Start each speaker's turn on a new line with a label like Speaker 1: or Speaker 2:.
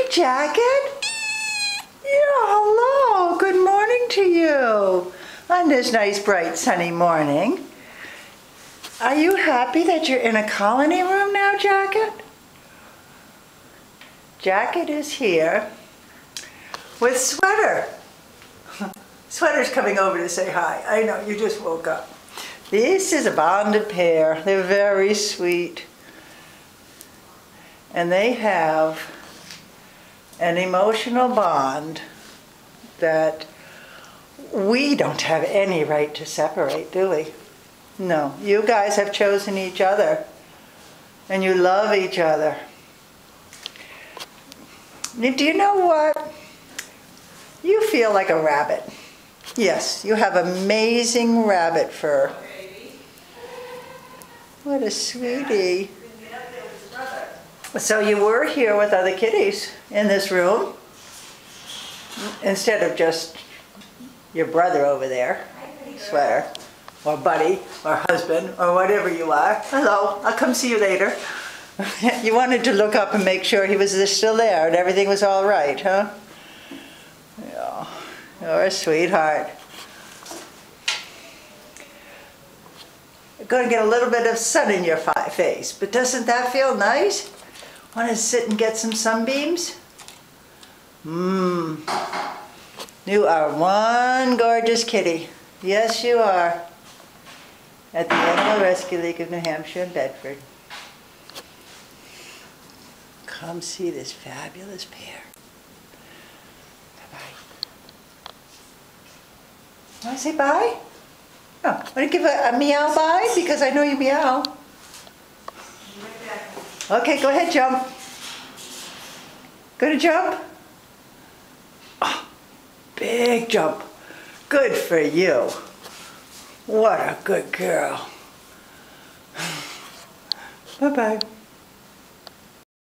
Speaker 1: Jacket. Yeah, hello. Good morning to you on this nice, bright, sunny morning. Are you happy that you're in a colony room now, Jacket? Jacket is here with Sweater. Sweater's coming over to say hi. I know, you just woke up. This is a bonded pair. They're very sweet. And they have an emotional bond that we don't have any right to separate, do we? No, you guys have chosen each other and you love each other. Do you know what? You feel like a rabbit. Yes, you have amazing rabbit fur. What a sweetie. So you were here with other kitties in this room instead of just your brother over there, Sweater, or buddy, or husband, or whatever you are. Hello, I'll come see you later. You wanted to look up and make sure he was still there and everything was all right, huh? Yeah, you're a sweetheart. You're going to get a little bit of sun in your face, but doesn't that feel nice? Want to sit and get some sunbeams? You are one gorgeous kitty. Yes, you are. At the Animal Rescue League of New Hampshire in Bedford. Come see this fabulous pair. Bye-bye. Want to say bye? Oh, want to give a meow bye? Because I know you meow. Okay, go ahead, jump. Gonna jump? Oh, big jump. Good for you. What a good girl. Bye-bye.